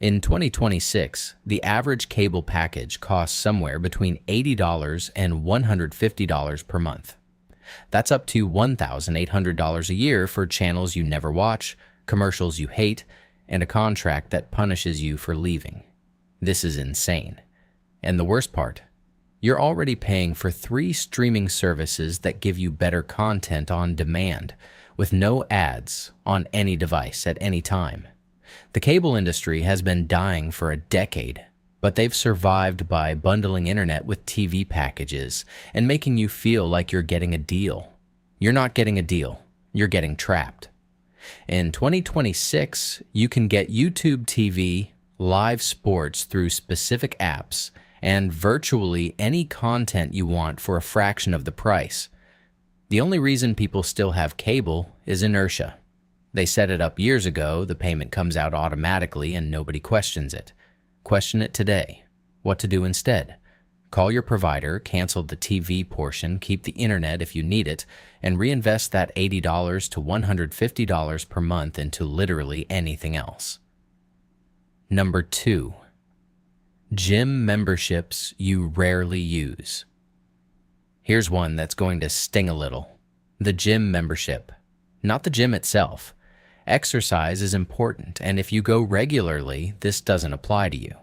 In 2026, the average cable package costs somewhere between $80 and $150 per month. That's up to $1,800 a year for channels you never watch, commercials you hate, and a contract that punishes you for leaving. This is insane. And the worst part, you're already paying for 3 streaming services that give you better content on demand, with no ads on any device at any time. The cable industry has been dying for a decade, but they've survived by bundling internet with TV packages and making you feel like you're getting a deal. You're not getting a deal, you're getting trapped. In 2026, you can get YouTube TV, live sports through specific apps, and virtually any content you want for a fraction of the price. The only reason people still have cable is inertia. They set it up years ago, the payment comes out automatically, and nobody questions it. Question it today. What to do instead? Call your provider, cancel the TV portion, keep the internet if you need it, and reinvest that $80 to $150 per month into literally anything else. Number 2. Gym memberships you rarely use. Here's one that's going to sting a little. The gym membership. Not the gym itself. Exercise is important, and if you go regularly, this doesn't apply to you.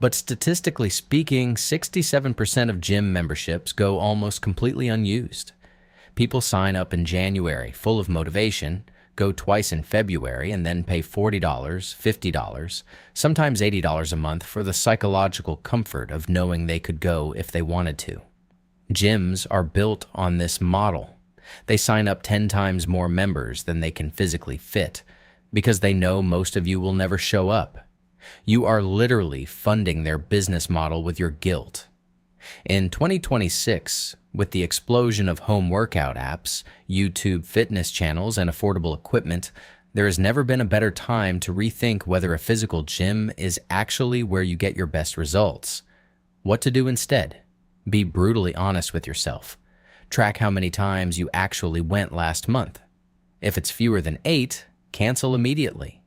But statistically speaking, 67% of gym memberships go almost completely unused. People sign up in January, full of motivation, go twice in February, and then pay $40, $50, sometimes $80 a month for the psychological comfort of knowing they could go if they wanted to. Gyms are built on this model. They sign up 10 times more members than they can physically fit, because they know most of you will never show up. You are literally funding their business model with your guilt. In 2026, with the explosion of home workout apps, YouTube fitness channels, and affordable equipment, there has never been a better time to rethink whether a physical gym is actually where you get your best results. What to do instead? Be brutally honest with yourself. Track how many times you actually went last month. If it's fewer than 8, cancel immediately.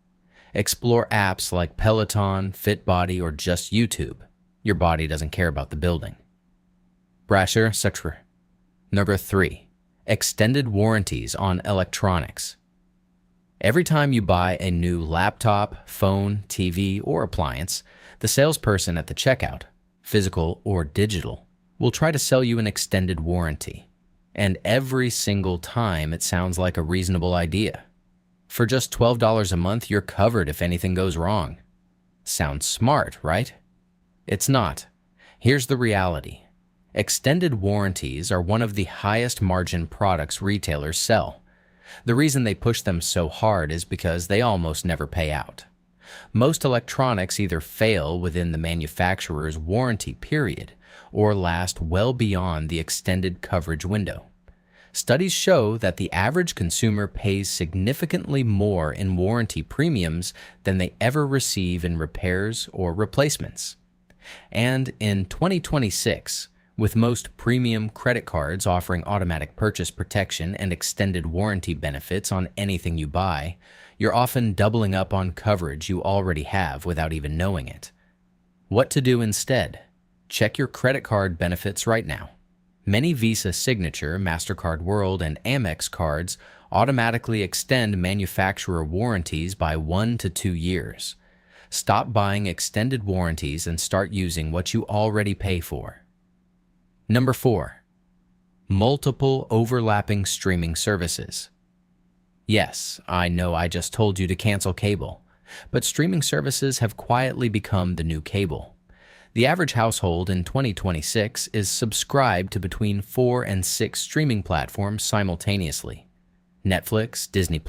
Explore apps like Peloton, FitBody, or just YouTube. Your body doesn't care about the building. Brasher Sutra. Number 3. Extended warranties on electronics. Every time you buy a new laptop, phone, TV, or appliance, the salesperson at the checkout, physical or digital, will try to sell you an extended warranty. And every single time it sounds like a reasonable idea. For just $12 a month, you're covered if anything goes wrong. Sounds smart, right? It's not. Here's the reality. Extended warranties are one of the highest margin products retailers sell. The reason they push them so hard is because they almost never pay out. Most electronics either fail within the manufacturer's warranty period or last well beyond the extended coverage window. Studies show that the average consumer pays significantly more in warranty premiums than they ever receive in repairs or replacements. And in 2026, with most premium credit cards offering automatic purchase protection and extended warranty benefits on anything you buy, you're often doubling up on coverage you already have without even knowing it. What to do instead? Check your credit card benefits right now. Many Visa Signature, MasterCard World, and Amex cards automatically extend manufacturer warranties by 1 to 2 years. Stop buying extended warranties and start using what you already pay for. Number 4. Multiple overlapping streaming services. Yes, I know I just told you to cancel cable, but streaming services have quietly become the new cable. The average household in 2026 is subscribed to between 4 and 6 streaming platforms simultaneously. Netflix, Disney+,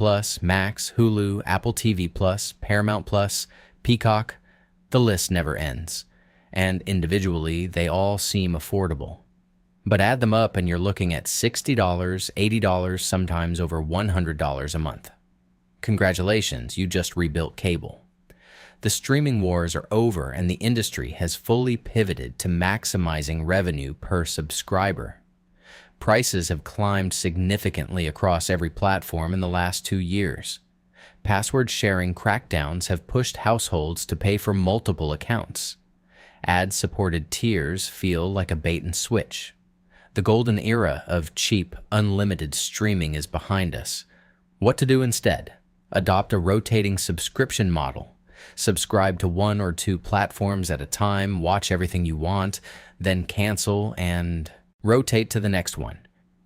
Max, Hulu, Apple TV+, Paramount+, Peacock, the list never ends. And individually, they all seem affordable. But add them up and you're looking at $60, $80, sometimes over $100 a month. Congratulations, you just rebuilt cable. The streaming wars are over and the industry has fully pivoted to maximizing revenue per subscriber. Prices have climbed significantly across every platform in the last 2 years. Password sharing crackdowns have pushed households to pay for multiple accounts. Ad-supported tiers feel like a bait and switch. The golden era of cheap, unlimited streaming is behind us. What to do instead? Adopt a rotating subscription model. Subscribe to one or two platforms at a time, watch everything you want, then cancel and rotate to the next one.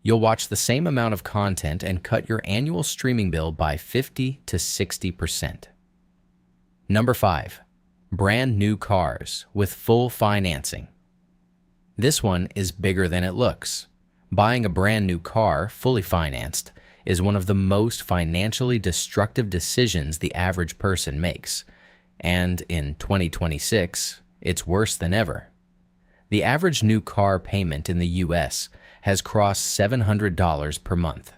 You'll watch the same amount of content and cut your annual streaming bill by 50 to 60%. Number 5. Brand new cars with full financing. This one is bigger than it looks. Buying a brand new car, fully financed, is one of the most financially destructive decisions the average person makes. And in 2026, it's worse than ever. The average new car payment in the US has crossed $700 per month.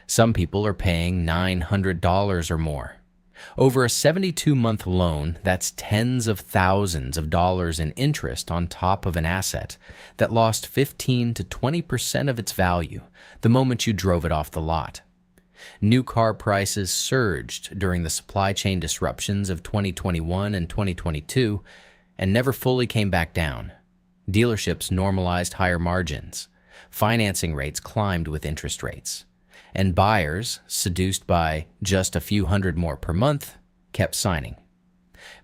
Some people are paying $900 or more. Over a 72-month loan, that's tens of thousands of dollars in interest on top of an asset that lost 15 to 20% of its value the moment you drove it off the lot. New car prices surged during the supply chain disruptions of 2021 and 2022 and never fully came back down. Dealerships normalized higher margins. Financing rates climbed with interest rates. And buyers, seduced by just a few hundred more per month, kept signing.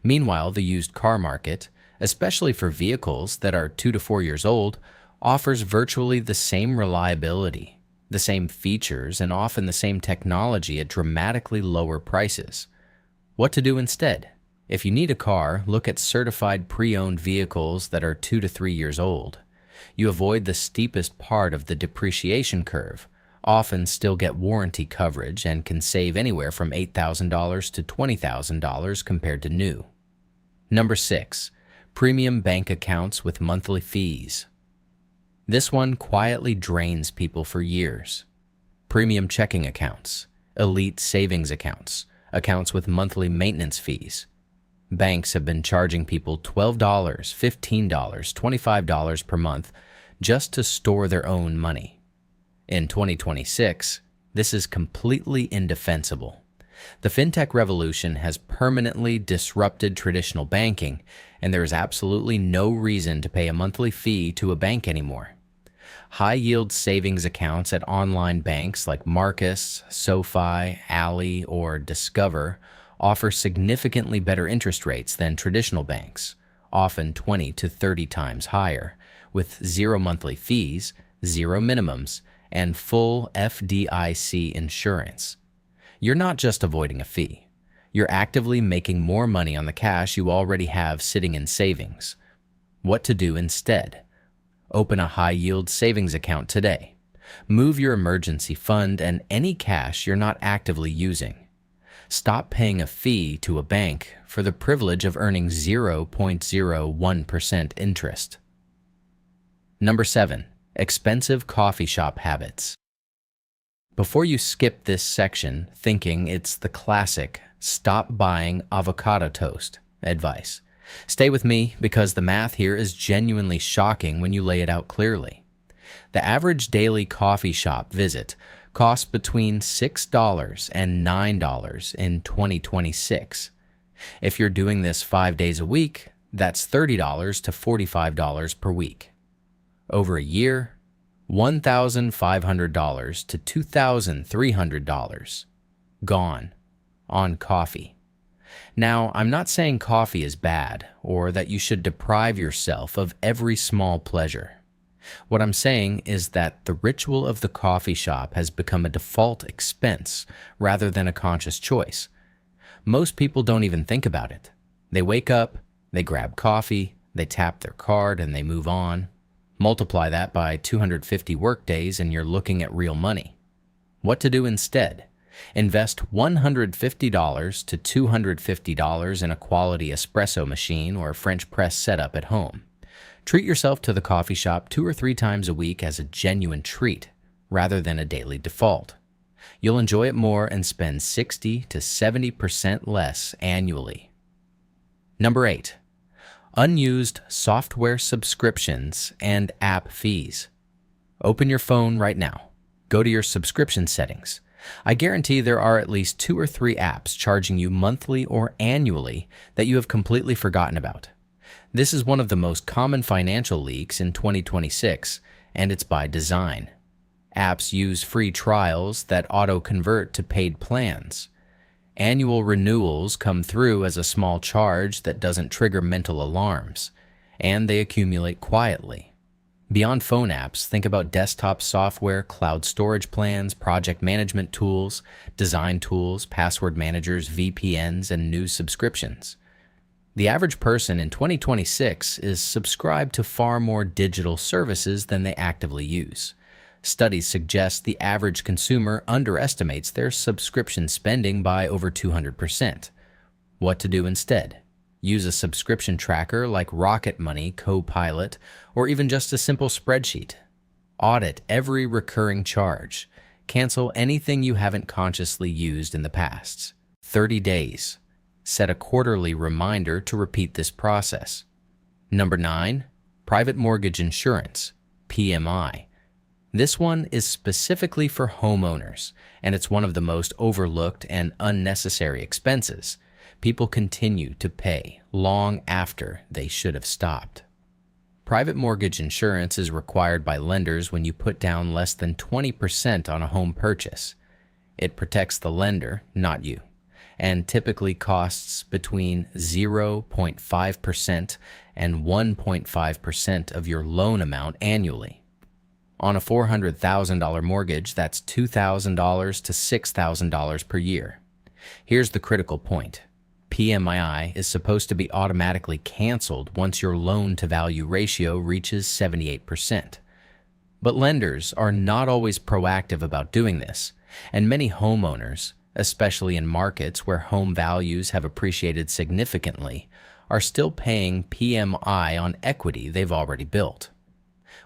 Meanwhile, the used car market, especially for vehicles that are 2 to 4 years old, offers virtually the same reliability, the same features, and often the same technology at dramatically lower prices. What to do instead? If you need a car, look at certified pre-owned vehicles that are 2 to 3 years old. You avoid the steepest part of the depreciation curve, often still get warranty coverage, and can save anywhere from $8,000 to $20,000 compared to new. Number 6. Premium bank accounts with monthly fees. This one quietly drains people for years. Premium checking accounts, elite savings accounts, accounts with monthly maintenance fees. Banks have been charging people $12, $15, $25 per month just to store their own money. In 2026, this is completely indefensible. The fintech revolution has permanently disrupted traditional banking, and there is absolutely no reason to pay a monthly fee to a bank anymore. High-yield savings accounts at online banks like Marcus, SoFi, Ally, or Discover offer significantly better interest rates than traditional banks, often 20 to 30 times higher, with zero monthly fees, zero minimums, and full FDIC insurance. You're not just avoiding a fee. You're actively making more money on the cash you already have sitting in savings. What to do instead? Open a high-yield savings account today. Move your emergency fund and any cash you're not actively using. Stop paying a fee to a bank for the privilege of earning 0.01% interest. Number 7. Expensive coffee shop habits. Before you skip this section thinking it's the classic "stop buying avocado toast" advice, stay with me because the math here is genuinely shocking when you lay it out clearly. The average daily coffee shop visit costs between $6 and $9 in 2026. If you're doing this 5 days a week, that's $30 to $45 per week. Over a year, $1,500 to $2,300 gone on coffee. Now, I'm not saying coffee is bad or that you should deprive yourself of every small pleasure. What I'm saying is that the ritual of the coffee shop has become a default expense rather than a conscious choice. Most people don't even think about it. They wake up, they grab coffee, they tap their card, and they move on. Multiply that by 250 workdays and you're looking at real money. What to do instead? Invest $150 to $250 in a quality espresso machine or French press setup at home. Treat yourself to the coffee shop 2 or 3 times a week as a genuine treat, rather than a daily default. You'll enjoy it more and spend 60 to 70% less annually. Number 8. Unused software subscriptions and app fees. Open your phone right now. Go to your subscription settings. I guarantee there are at least 2 or 3 apps charging you monthly or annually that you have completely forgotten about. This is one of the most common financial leaks in 2026, and it's by design. Apps use free trials that auto-convert to paid plans. Annual renewals come through as a small charge that doesn't trigger mental alarms, and they accumulate quietly. Beyond phone apps, think about desktop software, cloud storage plans, project management tools, design tools, password managers, VPNs, and news subscriptions. The average person in 2026 is subscribed to far more digital services than they actively use. Studies suggest the average consumer underestimates their subscription spending by over 200%. What to do instead? Use a subscription tracker like Rocket Money, Copilot, or even just a simple spreadsheet. Audit every recurring charge. Cancel anything you haven't consciously used in the past. 30 days. Set a quarterly reminder to repeat this process. Number 9. Private mortgage insurance, PMI. This one is specifically for homeowners, and it's one of the most overlooked and unnecessary expenses people continue to pay long after they should have stopped. Private mortgage insurance is required by lenders when you put down less than 20% on a home purchase. It protects the lender, not you, and typically costs between 0.5% and 1.5% of your loan amount annually. On a $400,000 mortgage, that's $2,000 to $6,000 per year. Here's the critical point. PMI is supposed to be automatically canceled once your loan-to-value ratio reaches 78%. But lenders are not always proactive about doing this, and many homeowners, especially in markets where home values have appreciated significantly, are still paying PMI on equity they've already built.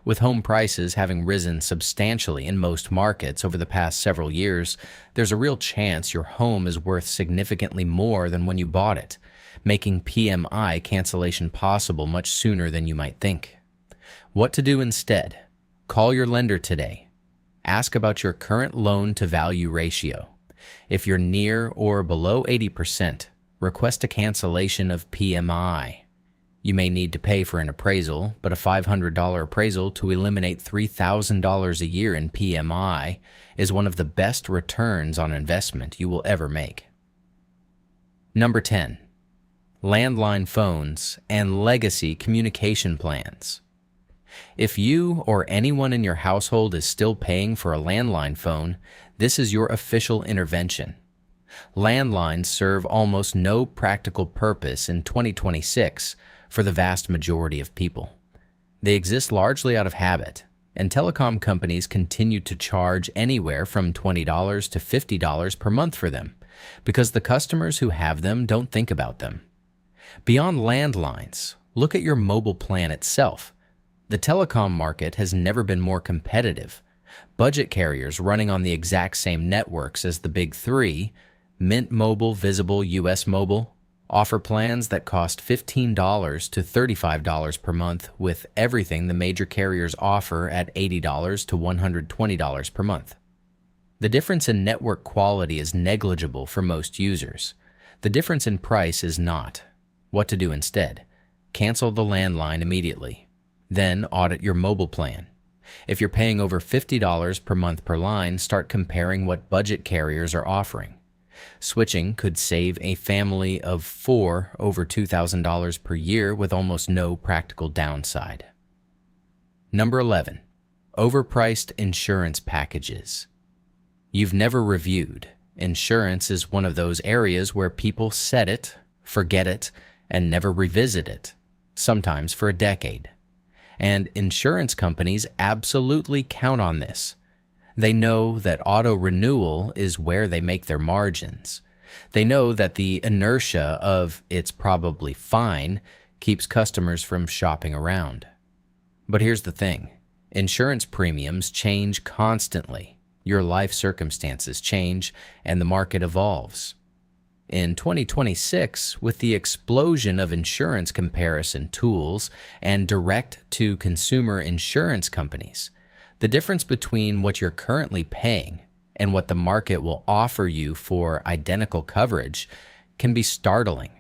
With home prices having risen substantially in most markets over the past several years, there's a real chance your home is worth significantly more than when you bought it, making PMI cancellation possible much sooner than you might think. What to do instead? Call your lender today. Ask about your current loan-to-value ratio. If you're near or below 80%, request a cancellation of PMI. You may need to pay for an appraisal, but a $500 appraisal to eliminate $3,000 a year in PMI is one of the best returns on investment you will ever make. Number 10. Landline phones and legacy communication plans. If you or anyone in your household is still paying for a landline phone, this is your official intervention. Landlines serve almost no practical purpose in 2026 for the vast majority of people. They exist largely out of habit, and telecom companies continue to charge anywhere from $20 to $50 per month for them, because the customers who have them don't think about them. Beyond landlines, look at your mobile plan itself. The telecom market has never been more competitive. Budget carriers running on the exact same networks as the big three, Mint Mobile, Visible, US Mobile, offer plans that cost $15 to $35 per month, with everything the major carriers offer at $80 to $120 per month. The difference in network quality is negligible for most users. The difference in price is not. What to do instead? Cancel the landline immediately. Then audit your mobile plan. If you're paying over $50 per month per line, start comparing what budget carriers are offering. Switching could save a family of 4 over $2,000 per year with almost no practical downside. Number 11. Overpriced insurance packages. You've never reviewed. Insurance is one of those areas where people set it, forget it, and never revisit it, sometimes for a decade. And insurance companies absolutely count on this. They know that auto-renewal is where they make their margins. They know that the inertia of "it's probably fine" keeps customers from shopping around. But here's the thing. Insurance premiums change constantly. Your life circumstances change, and the market evolves. In 2026, with the explosion of insurance comparison tools and direct-to-consumer insurance companies, the difference between what you're currently paying and what the market will offer you for identical coverage can be startling.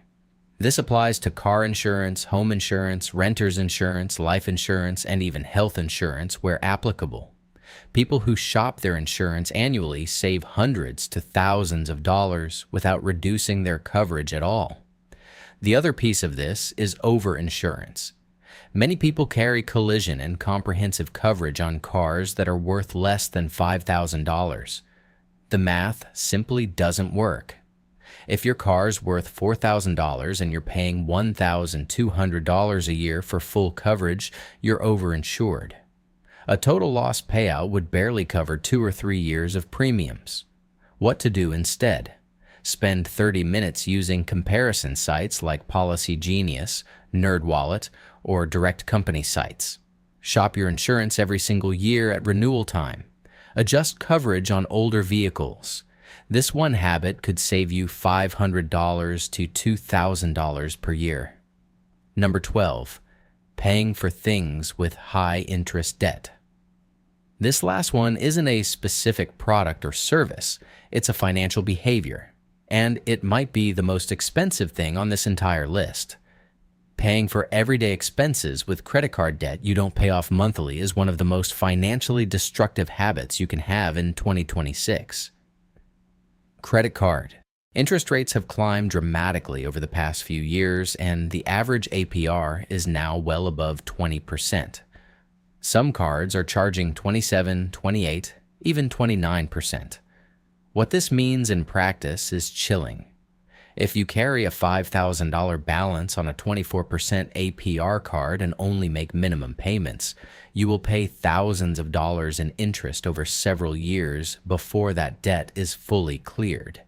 This applies to car insurance, home insurance, renter's insurance, life insurance, and even health insurance where applicable. People who shop their insurance annually save hundreds to thousands of dollars without reducing their coverage at all. The other piece of this is overinsurance. Many people carry collision and comprehensive coverage on cars that are worth less than $5,000. The math simply doesn't work. If your car's worth $4,000 and you're paying $1,200 a year for full coverage, you're overinsured. A total loss payout would barely cover 2 or 3 years of premiums. What to do instead? Spend 30 minutes using comparison sites like Policy Genius, NerdWallet, or direct company sites. Shop your insurance every single year at renewal time. Adjust coverage on older vehicles. This one habit could save you $500 to $2,000 per year. Number 12, paying for things with high interest debt. This last one isn't a specific product or service, it's a financial behavior, and it might be the most expensive thing on this entire list. Paying for everyday expenses with credit card debt you don't pay off monthly is one of the most financially destructive habits you can have in 2026. Credit card. Interest rates have climbed dramatically over the past few years, and the average APR is now well above 20%. Some cards are charging 27, 28, even 29%. What this means in practice is chilling. If you carry a $5,000 balance on a 24% APR card and only make minimum payments, you will pay thousands of dollars in interest over several years before that debt is fully cleared.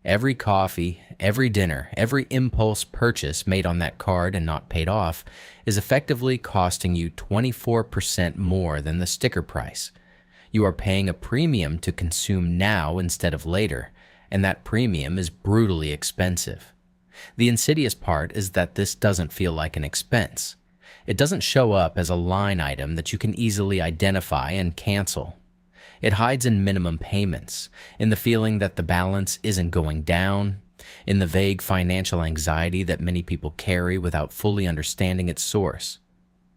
Every coffee, every dinner, every impulse purchase made on that card and not paid off is effectively costing you 24% more than the sticker price. You are paying a premium to consume now instead of later, and that premium is brutally expensive. The insidious part is that this doesn't feel like an expense. It doesn't show up as a line item that you can easily identify and cancel. It hides in minimum payments, in the feeling that the balance isn't going down, in the vague financial anxiety that many people carry without fully understanding its source.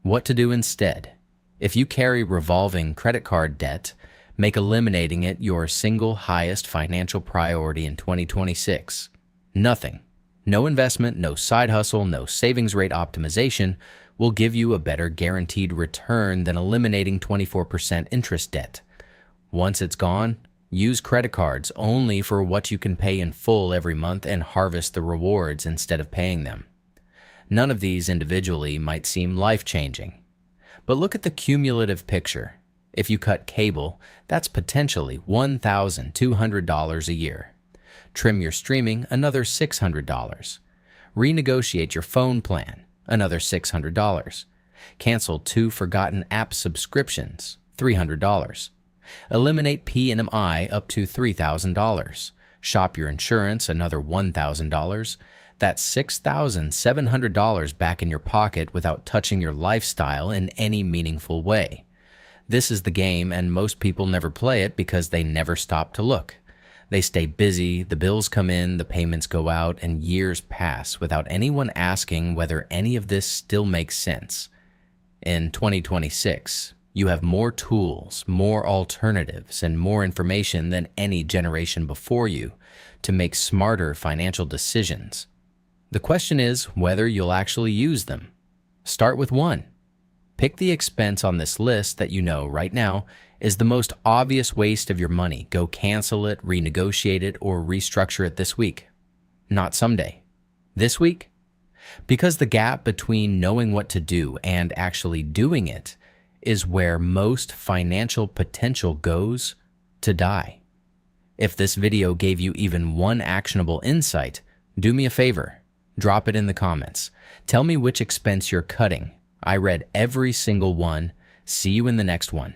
What to do instead? If you carry revolving credit card debt, make eliminating it your single highest financial priority in 2026. Nothing. No investment, no side hustle, no savings rate optimization will give you a better guaranteed return than eliminating 24% interest debt. Once it's gone, use credit cards only for what you can pay in full every month and harvest the rewards instead of paying them. None of these individually might seem life-changing. But look at the cumulative picture. If you cut cable, that's potentially $1,200 a year. Trim your streaming, another $600. Renegotiate your phone plan, another $600. Cancel 2 forgotten app subscriptions, $300. Eliminate P&MI up to $3,000. Shop your insurance, another $1,000. That's $6,700 back in your pocket without touching your lifestyle in any meaningful way. This is the game, and most people never play it because they never stop to look. They stay busy, the bills come in, the payments go out, and years pass without anyone asking whether any of this still makes sense. In 2026, you have more tools, more alternatives, and more information than any generation before you to make smarter financial decisions. The question is whether you'll actually use them. Start with one. Pick the expense on this list that you know right now is the most obvious waste of your money. Go cancel it, renegotiate it, or restructure it this week. Not someday. This week? Because the gap between knowing what to do and actually doing it is where most financial potential goes to die. If this video gave you even one actionable insight, do me a favor. Drop it in the comments. Tell me which expense you're cutting. I read every single one. See you in the next one.